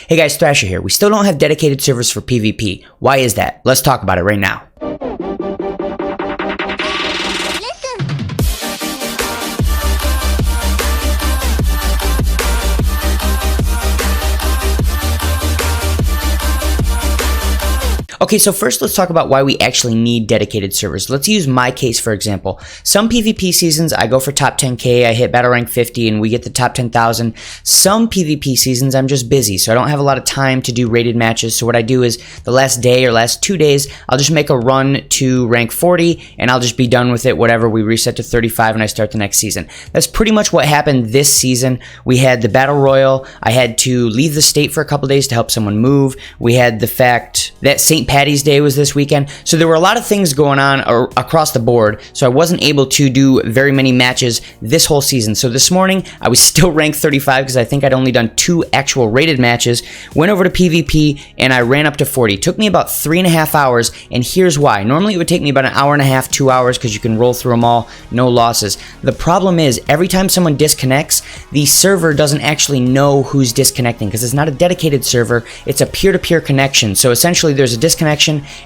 Hey guys, Thrasher here. We still don't have dedicated servers for PvP. Why is that? Let's talk about it right now. Okay, so first let's talk about why we actually need dedicated servers. Let's use my case for example. Some PvP seasons I go for top 10k, I hit battle rank 50 and we get the top 10,000. Some PvP seasons I'm just busy, so I don't have a lot of time to do rated matches. So what I do is the last day or last 2 days, I'll just make a run to rank 40 and I'll just be done with it, whatever. We reset to 35 and I start the next season. That's pretty much what happened this season. We had the battle royal. I had to leave the state for a couple days to help someone move. We had the fact that St. Patty's Day was this weekend. So there were a lot of things going on across the board. So I wasn't able to do very many matches this whole season. So this morning I was still ranked 35 because I think I'd only done 2 actual rated matches. Went over to PvP and I ran up to 40. It took me about 3.5 hours, and here's why. Normally it would take me about an hour and a half, 2 hours, because you can roll through them all, no losses. The problem is every time someone disconnects, the server doesn't actually know who's disconnecting because it's not a dedicated server. It's a peer-to-peer connection. So essentially there's a disconnection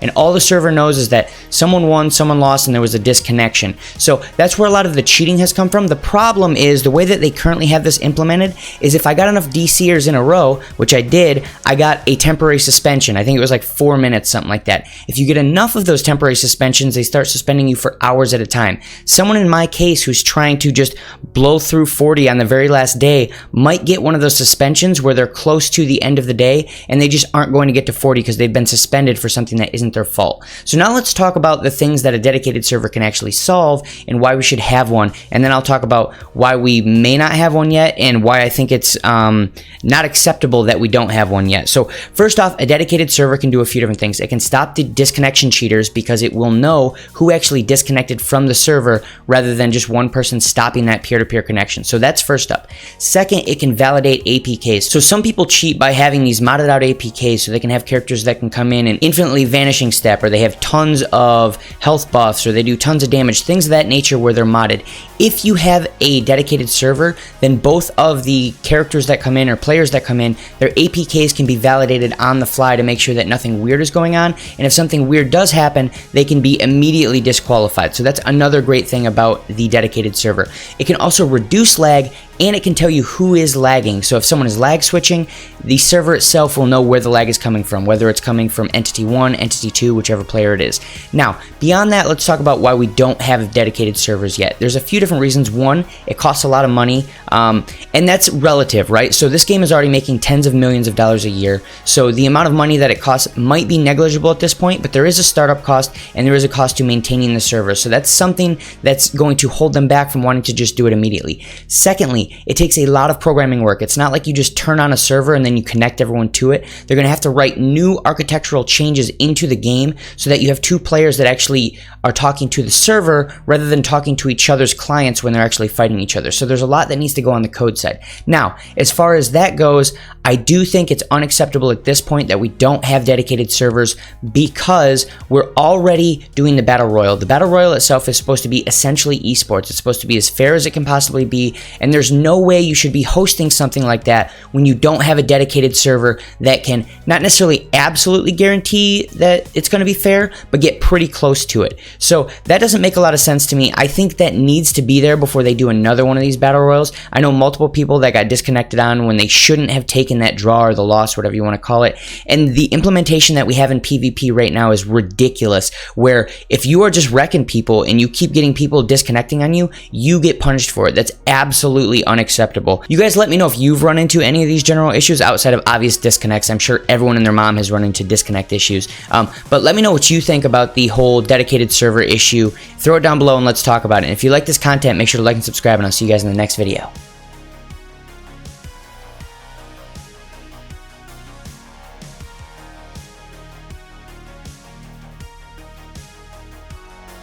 and all the server knows is that someone won, someone lost, and there was a disconnection. So that's where a lot of the cheating has come from. The problem is the way that they currently have this implemented is if I got enough DCers in a row, which I did, I got a temporary suspension. I think it was like 4 minutes, something like that. If you get enough of those temporary suspensions, they start suspending you for hours at a time. Someone in my case who's trying to just blow through 40 on the very last day might get one of those suspensions where they're close to the end of the day and they just aren't going to get to 40 because they've been suspended for something that isn't their fault. So now let's talk about the things that a dedicated server can actually solve and why we should have one, and then I'll talk about why we may not have one yet and why I think it's not acceptable that we don't have one yet. So first off, a dedicated server can do a few different things. It can stop the disconnection cheaters because it will know who actually disconnected from the server rather than just one person stopping that peer-to-peer connection. So that's first up. Second, it can validate APKs. So some people cheat by having these modded out APKs so they can have characters that can come in and infinitely vanishing step, or they have tons of health buffs, or they do tons of damage, things of that nature where they're modded. If you have a dedicated server, then both of the characters that come in or players that come in, their APKs can be validated on the fly to make sure that nothing weird is going on, and if something weird does happen, they can be immediately disqualified. So that's another great thing about the dedicated server. It can also reduce lag, and it can tell you who is lagging. So if someone is lag switching, the server itself will know where the lag is coming from, whether it's coming from Entity 1, Entity 2, whichever player it is. Now, beyond that, let's talk about why we don't have dedicated servers yet. There's a few different reasons. One, it costs a lot of money, and that's relative, right? So this game is already making tens of millions of dollars a year, so the amount of money that it costs might be negligible at this point, but there is a startup cost, and there is a cost to maintaining the server. So that's something that's going to hold them back from wanting to just do it immediately. Secondly, it takes a lot of programming work. It's not like you just turn on a server and then you connect everyone to it. They're going to have to write new architectural changes into the game so that you have 2 players that actually are talking to the server rather than talking to each other's clients when they're actually fighting each other. So there's a lot that needs to go on the code side. Now, as far as that goes, I do think it's unacceptable at this point that we don't have dedicated servers because we're already doing the Battle Royal. The Battle Royal itself is supposed to be essentially esports. It's supposed to be as fair as it can possibly be, and there's no way you should be hosting something like that when you don't have a dedicated server that can not necessarily absolutely guarantee that it's going to be fair, but get pretty close to it. So that doesn't make a lot of sense to me. I think that needs to be there before they do another one of these battle royals. I know multiple people that got disconnected on when they shouldn't have taken that draw or the loss, whatever you want to call it. And the implementation that we have in PvP right now is ridiculous, where if you are just wrecking people and you keep getting people disconnecting on you, you get punished for it. That's absolutely unacceptable. You guys let me know if you've run into any of these general issues outside of obvious disconnects. I'm sure everyone and their mom has run into disconnect issues. But let me know what you think about the whole dedicated server issue. Throw it down below and let's talk about it. And if you like this content, make sure to like and subscribe, and I'll see you guys in the next video.